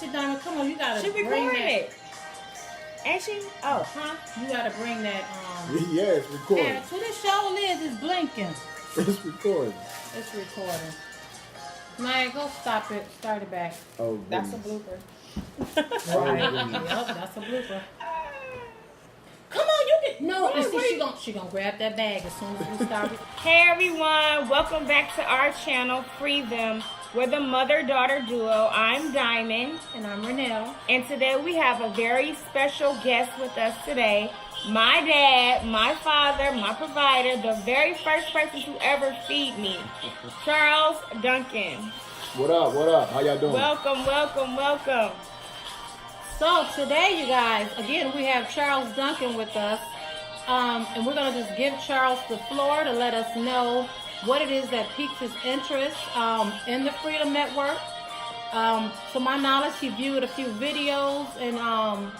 Sit down. Come on, you gotta She bring recording that. it. Ain't she? Oh. Huh? You gotta bring that. Yeah, it's recording. Yeah, so this show is blinking. It's recording. It's recording. Man, go stop it. Start it back. Oh, That's a goodness. blooper. Right. goodness. Yep, that's a blooper. Come on, you can. No, Wait, and see, wait. she gonna grab that bag as soon as we start. Hey everyone, welcome back to our channel, Free Them. We're the mother-daughter duo. I'm Diamond. And I'm Renelle. And today we have a very special guest with us today. My dad, my father, my provider, the very first person to ever feed me, Charles Duncan. What up? What up? How y'all doing? Welcome, welcome, welcome. So today, you guys, again, we have Charles Duncan with us. And we're going to just give Charles the floor to let us know what it is that piqued his interest in the Freedom Network. To my knowledge, he viewed a few videos and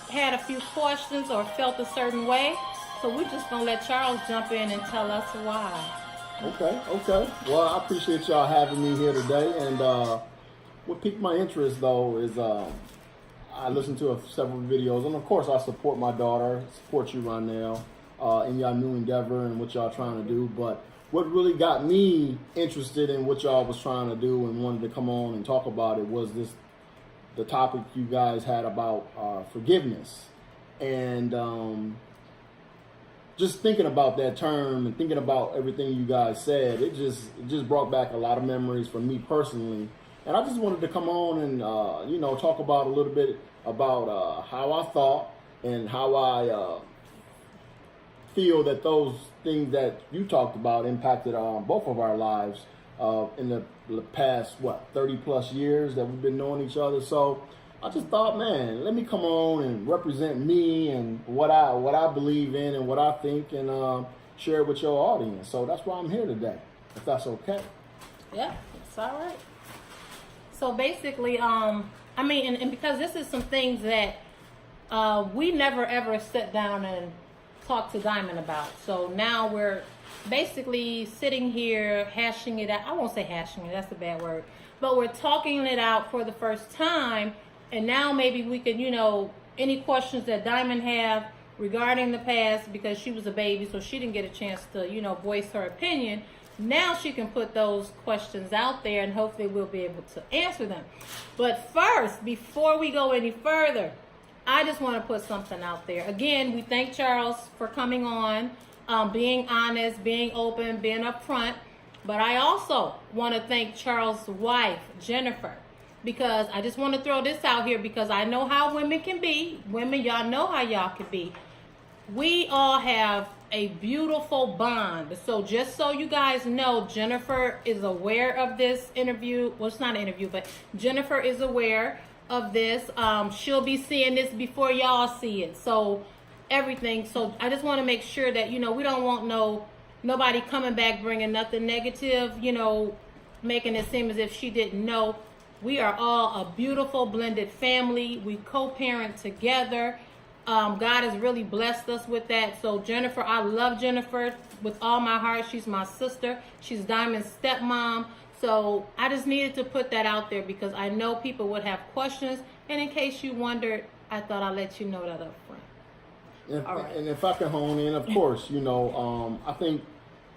had a few questions or felt a certain way. So we're just going to let Charles jump in and tell us why. Okay. Well, I appreciate y'all having me here today. And what piqued my interest, though, is I listened to several videos. And, of course, I support my daughter, support you, Ronell, in y'all new endeavor and what y'all trying to do. But what really got me interested in what y'all was trying to do and wanted to come on and talk about it was the topic you guys had about forgiveness. And just thinking about that term and thinking about everything you guys said, it just brought back a lot of memories for me personally. And I just wanted to come on and talk about a little bit about how I thought and how I feel that those things that you talked about impacted both of our lives in the past 30 plus years that we've been knowing each other. So I just thought, man, let me come on and represent me and what I believe in and what I think and share it with your audience. So that's why I'm here today, if that's okay. Yeah, it's all right. So basically, and because this is some things that we never ever sit down and talk to Diamond about. So now we're basically sitting here hashing it out. I won't say hashing it, that's a bad word. But we're talking it out for the first time. And now maybe we could, any questions that Diamond have regarding the past, because she was a baby, so she didn't get a chance to, voice her opinion. Now she can put those questions out there and hopefully we'll be able to answer them. But first, before we go any further, I just want to put something out there. Again, we thank Charles for coming on, being honest, being open, being upfront. But I also want to thank Charles' wife, Jennifer, because I just want to throw this out here because I know how women can be. Women, y'all know how y'all can be. We all have a beautiful bond. So just so you guys know, Jennifer is aware of this interview. Well, it's not an interview, but Jennifer is aware of this. She'll be seeing this before y'all see it. So everything. So I just want to make sure that, we don't want nobody coming back bringing nothing negative, making it seem as if she didn't know. We are all a beautiful blended family. We co-parent together. God has really blessed us with that. So Jennifer, I love Jennifer with all my heart. She's my sister. She's Diamond's stepmom. So I just needed to put that out there because I know people would have questions. And in case you wondered, I thought I'd let you know that up front. All right. And if I can hone in, of course, I think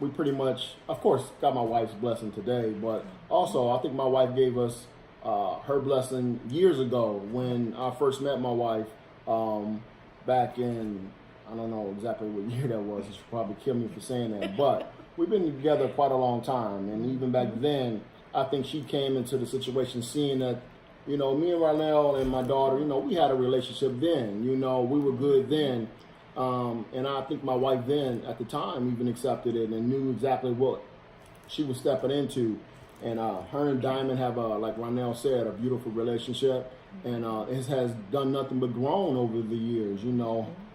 we pretty much, of course, got my wife's blessing today. But also, I think my wife gave us her blessing years ago when I first met my wife back in, I don't know exactly what year that was. She'll probably kill me for saying that. But we've been together quite a long time. And even back then, I think she came into the situation seeing that, me and Ronell and my daughter, we had a relationship then. We were good then. And I think my wife then, at the time, even accepted it and knew exactly what she was stepping into. And her and Diamond have, like Ronell said, a beautiful relationship. And it has done nothing but grown over the years.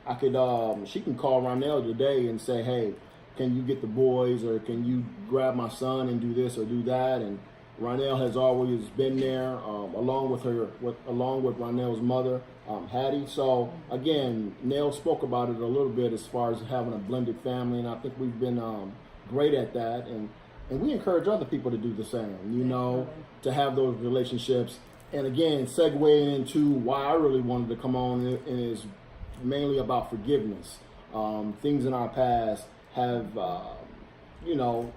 I could, she can call Ronell today and say, hey, can you get the boys or can you grab my son and do this or do that? And Ronell has always been there along with Ronell's mother, Hattie. So again, Nell spoke about it a little bit as far as having a blended family. And I think we've been great at that. And we encourage other people to do the same, to have those relationships And again, segueing into why I really wanted to come on, and is mainly about forgiveness. Things in our past have, you know,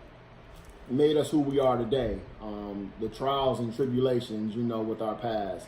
made us who we are today. The trials and tribulations, you know, with our past.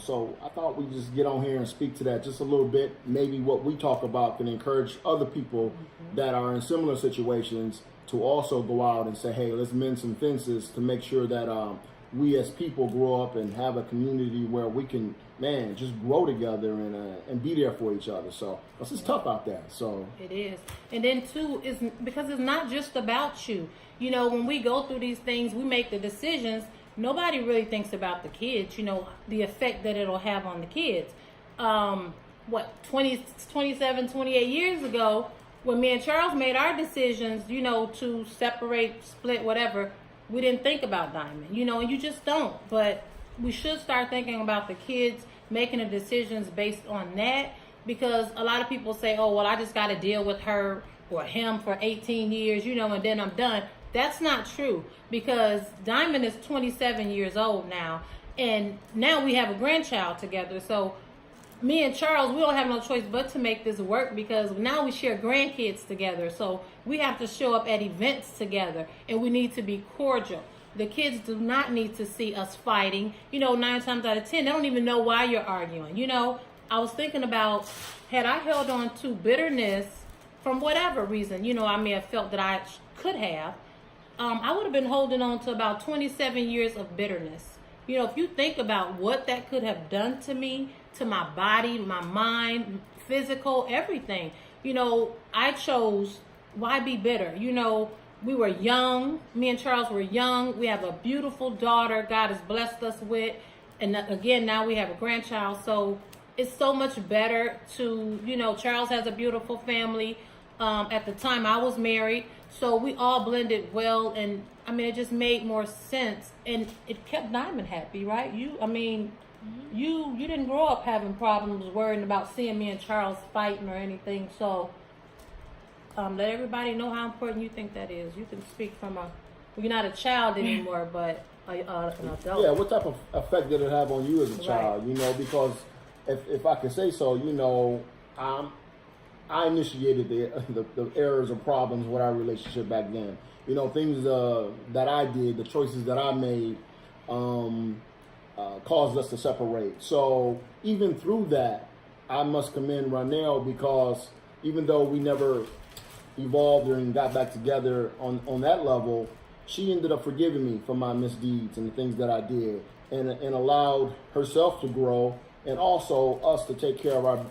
So I thought we'd just get on here and speak to that just a little bit. Maybe what we talk about can encourage other people that are in similar situations to also go out and say, hey, let's mend some fences to make sure that we as people grow up and have a community where we can, man, just grow together and be there for each other. So this is tough out there. So it is. And then too, is because it's not just about you. You know, when we go through these things, we make the decisions. Nobody really thinks about the kids, you know, the effect that it'll have on the kids. 27, 28 years ago, when me and Charles made our decisions, you know, to separate, split, whatever, we didn't think about Diamond, you know, and you just don't. But we should start thinking about the kids, making the decisions based on that, because a lot of people say, oh, well, I just got to deal with her or him for 18 years, you know, and then I'm done. That's not true, because Diamond is 27 years old now, and now we have a grandchild together. So me and Charles, we don't have no choice but to make this work, because now we share grandkids together. So we have to show up at events together, and we need to be cordial. The kids do not need to see us fighting. You know, 9 times out of 10, they don't even know why you're arguing. You know, I was thinking about, had I held on to bitterness from whatever reason, you know, I may have felt that I could have, I would have been holding on to about 27 years of bitterness. You know, if you think about what that could have done to me, to my body, my mind, physical, everything. You know, I chose, why be bitter? You know, we were young. Me and Charles were young. We have a beautiful daughter God has blessed us with. And again, now we have a grandchild. So it's so much better to, you know, Charles has a beautiful family. At the time I was married. So we all blended well, and I mean, it just made more sense, and it kept Diamond happy, right? You didn't grow up having problems worrying about seeing me and Charles fighting or anything. So let everybody know how important you think that is. You can speak from you're not a child anymore, but an adult. yeah, what type of effect did it have on you as a child? Right. You know, because if I can say so, you know, I initiated the errors or problems with our relationship back then. You know, things that I did, the choices that I made, caused us to separate. So even through that, I must commend Ronell, because even though we never evolved and got back together on that level, she ended up forgiving me for my misdeeds and the things that I did, and allowed herself to grow, and also us to take care of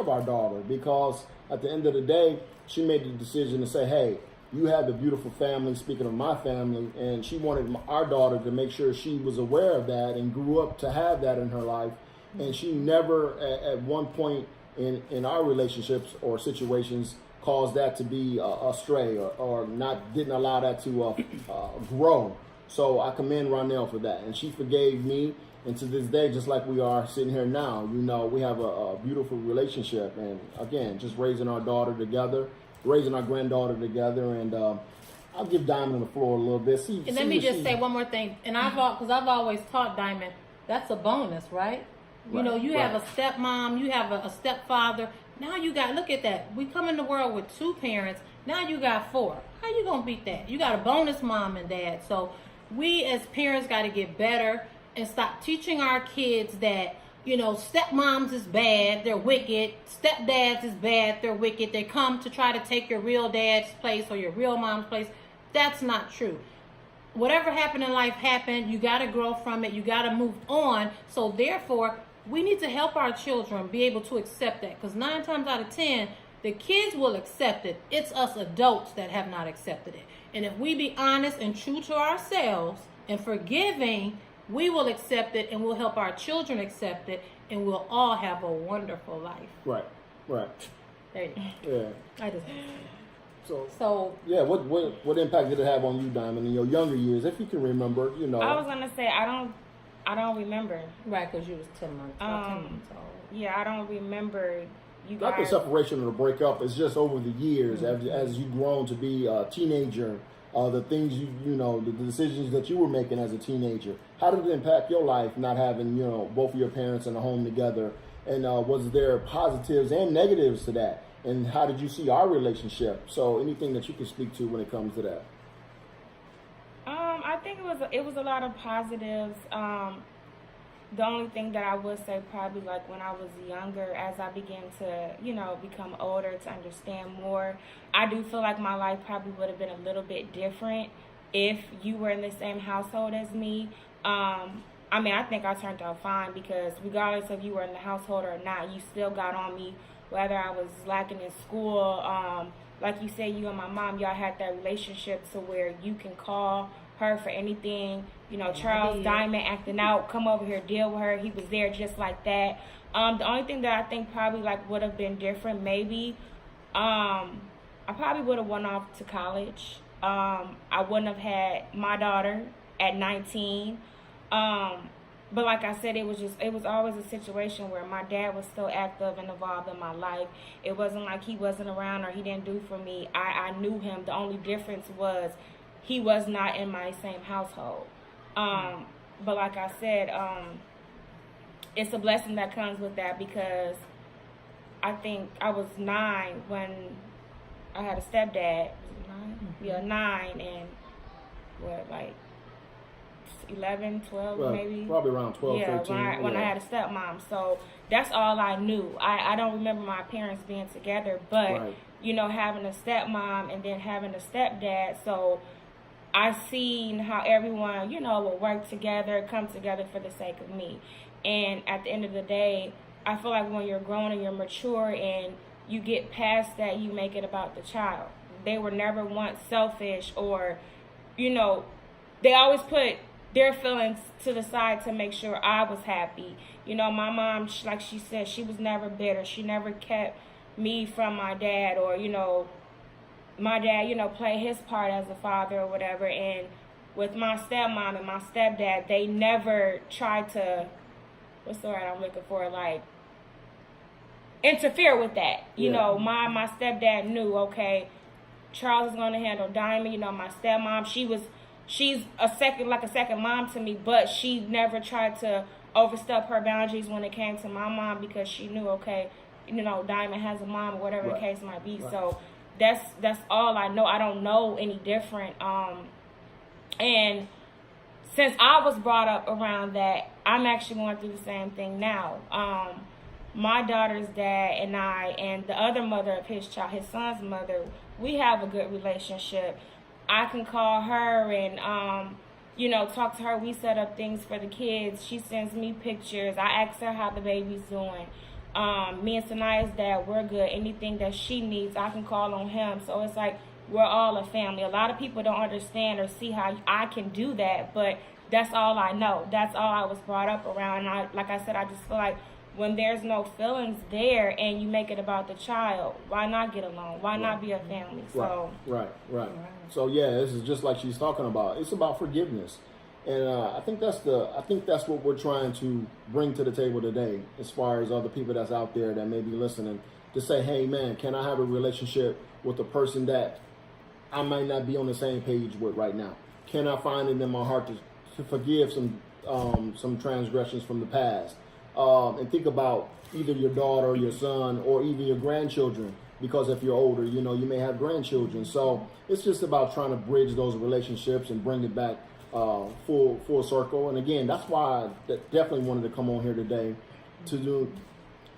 our daughter, because at the end of the day, she made the decision to say, hey, you have a beautiful family, speaking of my family, and she wanted our daughter to make sure she was aware of that and grew up to have that in her life. And she never at one point in our relationships or situations caused that to be astray or didn't allow that to grow. So I commend Ronell for that, and she forgave me. And to this day, just like we are sitting here now, you know, we have a beautiful relationship. And again, just raising our daughter together, raising our granddaughter together. And I'll give Diamond the floor a little bit. And let me just say one more thing. And because I've always taught Diamond, that's a bonus, right? You know, you have a stepmom, you have a stepfather. Now you got, look at that. We come in the world with 2 parents. Now you got 4. How you going to beat that? You got a bonus mom and dad. So we as parents got to get better and stop teaching our kids that, you know, stepmoms is bad, they're wicked. Stepdads is bad, they're wicked. They come to try to take your real dad's place or your real mom's place. That's not true. Whatever happened in life happened. You got to grow from it. You got to move on. So therefore, we need to help our children be able to accept that, because 9 times out of 10, the kids will accept it. It's us adults that have not accepted it. And if we be honest and true to ourselves and forgiving, we will accept it, and we'll help our children accept it, and we'll all have a wonderful life. Right. There you go. Yeah. I just So yeah, what impact did it have on you, Diamond, in your younger years, if you can remember? You know, I was gonna say I don't remember. right, because you was 10 months old. Yeah, I don't remember you not the guys. separation or the breakup. It's just over the years, as you've grown to be a teenager, the things you know, the decisions that you were making as a teenager. How did it impact your life not having, you know, both of your parents in a home together? And was there positives and negatives to that? And how did you see our relationship? So anything that you can speak to when it comes to that? I think it was a lot of positives. The only thing that I would say probably like when I was younger, as I began to, you know, become older, to understand more, I do feel like my life probably would have been a little bit different if you were in the same household as me. I mean, I think I turned out fine because regardless of you were in the household or not, you still got on me, whether I was lacking in school. Like you said, you and my mom, y'all had that relationship to where you can call her for anything. You know, Charles Diamond acting out, come over here, deal with her. He was there just like that. The only thing that I think probably like would have been different, maybe, I probably would have went off to college. I wouldn't have had my daughter at 19. But like I said, it was always a situation where my dad was still active and involved in my life. It wasn't like he wasn't around or he didn't do for me. I knew him. The only difference was he was not in my same household. But like I said, it's a blessing that comes with that because I think I was 9 when I had a stepdad. 9? Yeah, 9 and what, like 11, 12 well, maybe? Probably around 12, yeah, 13. When I had a stepmom. So that's all I knew. I don't remember my parents being together, but, Right. you know, having a stepmom and then having a stepdad. So I seen how everyone, you know, will work together, come together for the sake of me. And at the end of the day, I feel like when you're grown and you're mature and you get past that, you make it about the child. They were never once selfish or, you know, they always put their feelings to the side to make sure I was happy. You know, my mom, like she said, she was never bitter. She never kept me from my dad or, you know, my dad, you know, played his part as a father or whatever. And with my stepmom and my stepdad, they never tried to, what's the word I'm looking for, like, interfere with that. You know, my stepdad knew, okay, Charles is going to handle Diamond. You know, my stepmom, she's a second mom to me, but she never tried to overstep her boundaries when it came to my mom because she knew, okay, you know, Diamond has a mom or whatever the case might be. So that's all I know. I don't know any different. And since I was brought up around that, I'm actually going through the same thing now. My daughter's dad and I and the other mother of his child, his son's mother, we have a good relationship. I can call her and, you know, talk to her. We set up things for the kids. She sends me pictures. I ask her how the baby's doing. Me and Sanaya's dad, we're good. Anything that she needs, I can call on him. So it's like we're all a family. A lot of people don't understand or see how I can do that, but that's all I know. That's all I was brought up around. And like I said, I just feel like when there's no feelings there and you make it about the child, why not get along? Why not be a family? So Right. So yeah, this is just like she's talking about. It's about forgiveness, and I think that's what we're trying to bring to the table today, as far as other people that's out there that may be listening, to say, hey man, can I have a relationship with a person that I might not be on the same page with right now? Can I find it in my heart to forgive some transgressions from the past? And think about either your daughter or your son or even your grandchildren, because if you're older, you know, you may have grandchildren. So it's just about trying to bridge those relationships and bring it back full circle. And again, that's why I definitely wanted to come on here today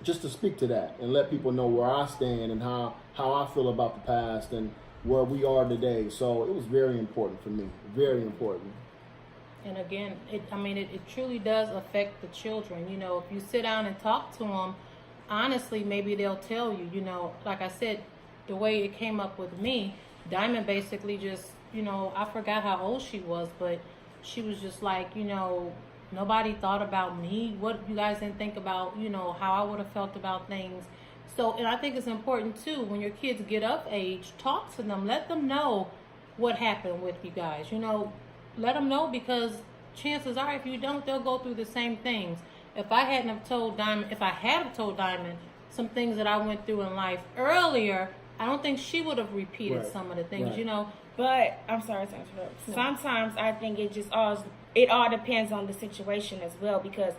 just to speak to that and let people know where I stand and how I feel about the past and where we are today. So it was very important for me, very important. And again, it truly does affect the children. You know, if you sit down and talk to them, honestly, maybe they'll tell you, you know, like I said, the way it came up with me, Diamond basically just, you know, I forgot how old she was, but she was just like, you know, nobody thought about me. What, you guys didn't think about, you know, how I would have felt about things. So, and I think it's important too, when your kids get of age, talk to them, let them know what happened with you guys, you know. Let them know, because chances are if you don't, they'll go through the same things. If I had told Diamond some things that I went through in life earlier, I don't think she would have repeated some of the things, you know. But I'm sorry to interrupt. Sometimes I think it all depends on the situation as well, because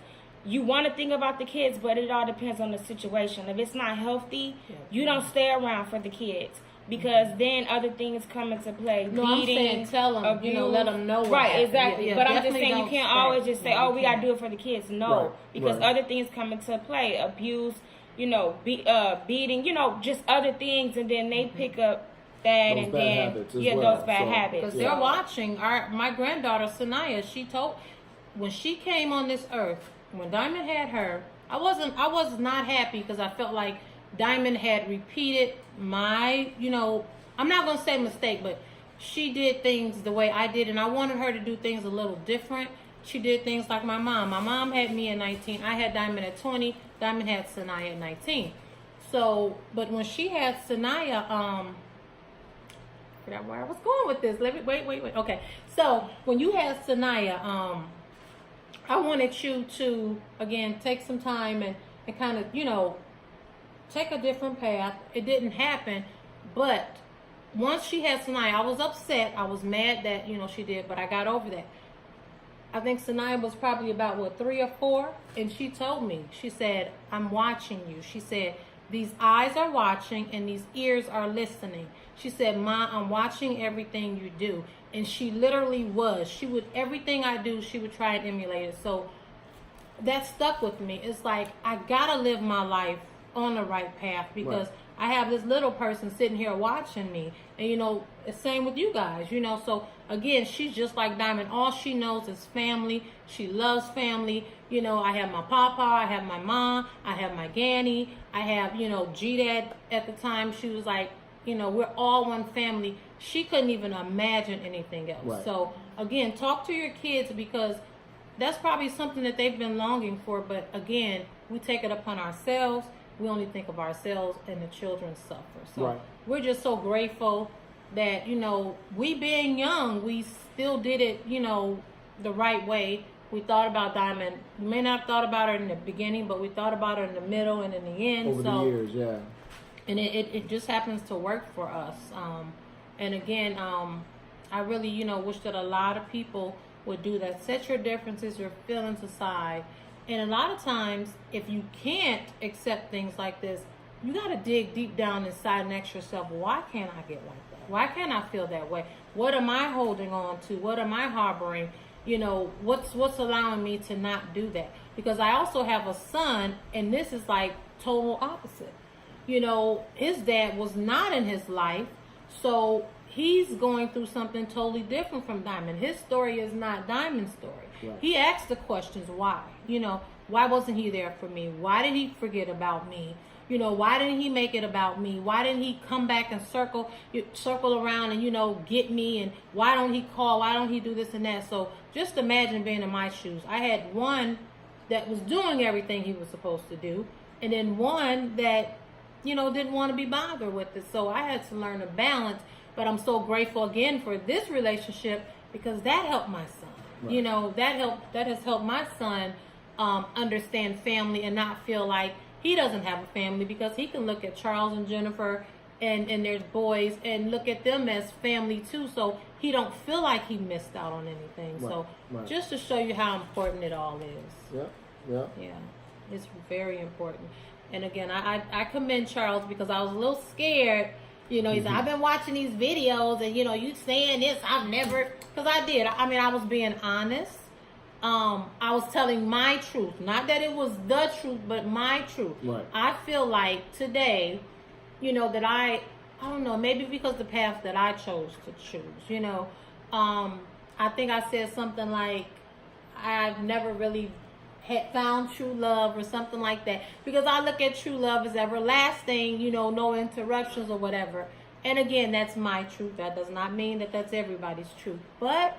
you want to think about the kids, but it all depends on the situation. If it's not healthy, you don't stay around for the kids, because then other things come into play. No, I'm saying tell them, abuse. let them know. What right, happened. exactly. Yeah, but I'm just definitely saying you don't can't stay. always just say, No, "Oh, you we gotta can't. do it for the kids." No, Right, because right. other things come into play. Abuse, beating, just other things, and then they pick up that, Those and bad then habits as well. those bad So- habits. Because they're watching. My granddaughter Sanaya, she told when she came on this earth, when Diamond had her, I was not happy because I felt like Diamond had repeated my, I'm not gonna say mistake, but she did things the way I did, and I wanted her to do things a little different. She did things like my mom. My mom had me at 19. I had Diamond at 20. Diamond had Sanaya at 19. So, but when she had Sanaya, I forgot where I was going with this. Let me wait. Okay. So when you had Sanaya, I wanted you to again take some time and kind of, take a different path. It didn't happen, but once she had Sanaya, I was upset. I was mad that, she did, but I got over that. I think Sanaya was probably about 3 or 4, and she told me, she said, "I'm watching you." She said, "These eyes are watching and these ears are listening." She said, "Ma, I'm watching everything you do." And she literally was. Everything I do, she would try and emulate it. So that stuck with me. It's like, I gotta live my life on the right path, because I have this little person sitting here watching me. And, it's same with you guys, So, again, she's just like Diamond. All she knows is family. She loves family. I have my papa, I have my mom, I have my Granny, I have, G-Dad at the time. She was like, we're all one family. She couldn't even imagine anything else. Right. So, again, talk to your kids, because that's probably something that they've been longing for. But, again, we take it upon ourselves. We only think of ourselves, and the children suffer. So we're just so grateful that, we being young, we still did it, the right way. We thought about Diamond. We may not have thought about her in the beginning, but we thought about her in the middle and in the end. Over the years, yeah. And it just happens to work for us. And again, I really, wish that a lot of people would do that. Set your differences, your feelings aside. And a lot of times, if you can't accept things like this, you got to dig deep down inside and ask yourself, why can't I get like that? Why can't I feel that way? What am I holding on to? What am I harboring? What's allowing me to not do that? Because I also have a son, and this is like total opposite. His dad was not in his life, so he's going through something totally different from Diamond. His story is not Diamond's story. Right. He asks the questions, why? Why wasn't he there for me? Why did he forget about me? Why didn't he make it about me? Why didn't he come back and circle around and, get me? And why don't he call? Why don't he do this and that? So just imagine being in my shoes. I had one that was doing everything he was supposed to do, and then one that, didn't want to be bothered with it. So I had to learn to balance. But I'm so grateful again for this relationship, because that helped my son. Right. That has helped my son understand family and not feel like he doesn't have a family, because he can look at Charles and Jennifer and their boys and look at them as family too. So he don't feel like he missed out on anything. Right. So Right. just to show you how important it all is. Yeah. It's very important. And again, I commend Charles, because I was a little scared. He said, I've been watching these videos and, you saying this, I've never, because I did. I was being honest. I was telling my truth. Not that it was the truth, but my truth. Right. I feel like today, that I don't know, maybe because the path that I chose to choose, I think I said something like, I've never really found true love or something like that, because I look at true love as everlasting, no interruptions or whatever. And again, that's my truth. That does not mean that that's everybody's truth. But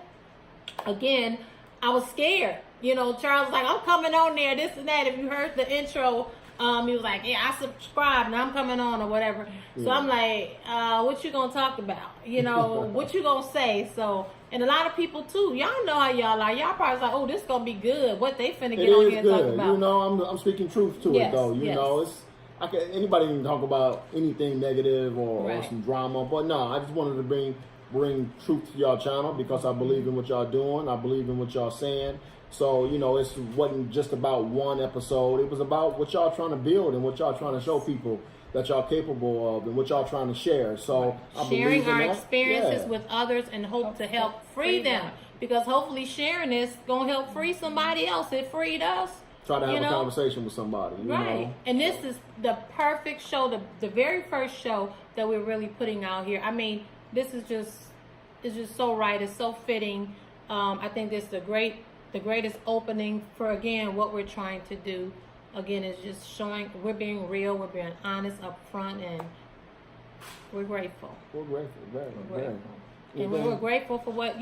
again, I was scared. Charles was like, I'm coming on there, this and that. If you heard the intro, he was like, yeah, I subscribed and I'm coming on or whatever. Yeah. So I'm like, what you gonna talk about? What you gonna say? So, and a lot of people too, y'all know how y'all are. Y'all probably like, oh, this gonna be good. What they finna get on here and talk about? I'm speaking truth to it though. Anybody can talk about anything negative or some drama, but no, I just wanted to bring bring truth to y'all channel because I believe in what y'all doing. I believe in what y'all saying. So, you know, it wasn't just about one episode. It was about what y'all trying to build and what y'all trying to show people that y'all capable of and what y'all trying to share. So I sharing believe in our that. experiences Yeah. with others and hope to help free them. Because hopefully sharing this gonna help free somebody else. It freed us. Try to have you a know? conversation with somebody. You Right. know? And this is the perfect show, the very first show that we're really putting out here. I mean, this is it's just so right. It's so fitting. I think this is the greatest opening for, again, what we're trying to do. Again, is just showing we're being real, we're being honest up front, and we're grateful. We're grateful. Very, We're very. grateful. And we're grateful for what,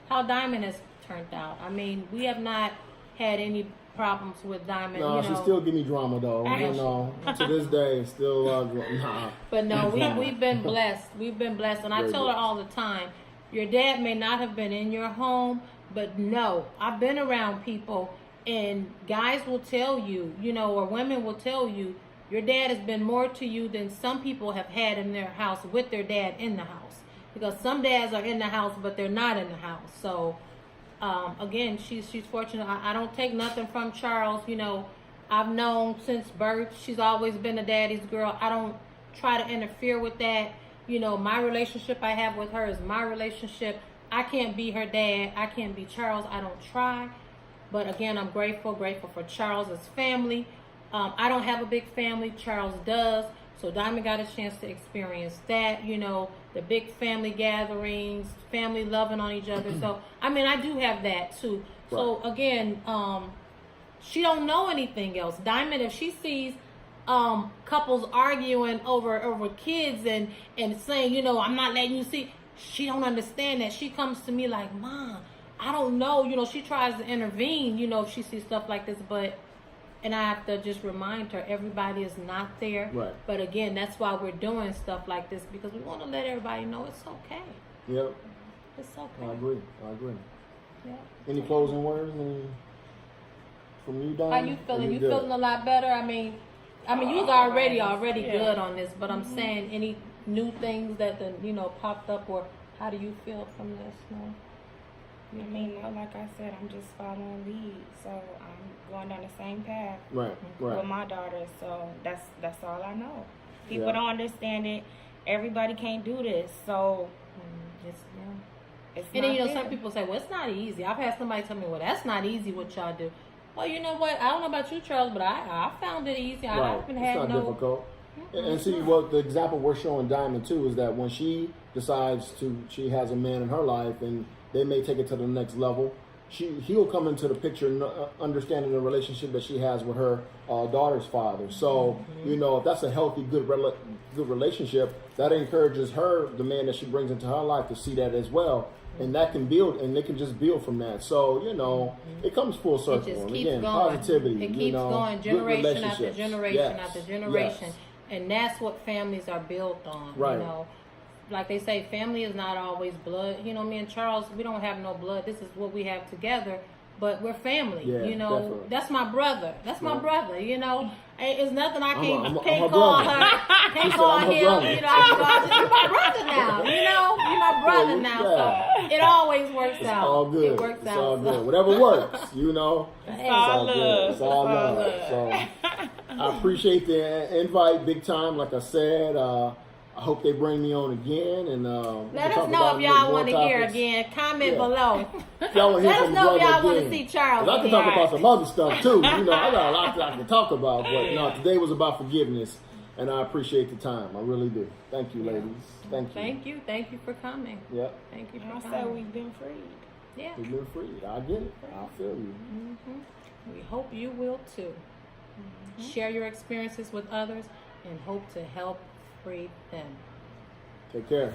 how Diamond has turned out. I mean, we have not had any problems with Diamond. No, she still give me drama though. You know, to this day, still nah. But no, we've been blessed. We've been blessed. And I Very tell her blessed. all the time, your dad may not have been in your home, but no, I've been around people and guys will tell you, or women will tell you, your dad has been more to you than some people have had in their house with their dad in the house. Because some dads are in the house, but they're not in the house. So, again, she's fortunate. I don't take nothing from Charles. I've known since birth. She's always been a daddy's girl. I don't try to interfere with that. My relationship I have with her is my relationship. I can't be her dad. I can't be Charles. I don't try. But again, I'm grateful for Charles's family. I don't have a big family. Charles does. So Diamond got a chance to experience that, the big family gatherings, family loving on each other. So, I mean, I do have that too. Right. So again, she don't know anything else. Diamond, if she sees couples arguing over kids and saying, I'm not letting you see, she don't understand that. She comes to me like, Mom, I don't know. She tries to intervene, if she sees stuff like this, and I have to just remind her, everybody is not there. Right. But again, that's why we're doing stuff like this, because we want to let everybody know it's okay. Yep. It's okay. I agree. Yeah. Any closing words? From you, Don? How you feeling? You feeling a lot better? I mean, you was already good on this, but I'm saying any new things that popped up, or how do you feel from this? No? I mean, like I said, I'm just following lead, so I'm going down the same path Right. with my daughter. So that's all I know. People Yeah. don't understand it. Everybody can't do this, so It's it's And not then, fair. some people say, well, it's not easy. I've had somebody tell me, well, that's not easy what y'all do. Well, you know what? I don't know about you, Charles, but I found it easy. I Right. haven't It's had not no... difficult. And see, what the example we're showing Diamond too is that when she decides she has a man in her life and they may take it to the next level, he'll come into the picture understanding the relationship that she has with her daughter's father. So, if that's a healthy, good relationship, that encourages her, the man that she brings into her life, to see that as well. And that can build, and they can just build from that. So, it comes full circle. It just And keeps again, going. positivity. It keeps going, good generation after relationships. generation Yes. after generation. Yes. And that's what families are built on. Right. Like they say, family is not always blood. Me and Charles, we don't have no blood. This is what we have together. But we're family. Yeah, definitely. That's my brother. That's my brother. It's nothing I can't I'm her call brother. her. Can't said, call "I'm her him. brother." You're my brother now. You're my brother now. Yeah. So it always works It's out. all good. It works It's out. all So- good. Whatever works, It's all all good. love. It's all It's all love. love. So I appreciate the invite big time. Like I said, I hope they bring me on again. And we Let can us talk know about if y'all more want to hear topics. again. Comment Yeah. below. If y'all want to hear Let us from know if brother y'all want to again. see Charles. 'Cause I can again. talk about some other stuff too. I got a lot I can talk about. But no, today was about forgiveness. And I appreciate the time. I really do. Thank you, ladies. Thank you. Thank you. Thank you for coming. Yep. Thank you And I for said coming. we've been freed. Yeah. We've been freed. I get it. I feel you. We hope you will too. Share your experiences with others and hope to help free them. Take care.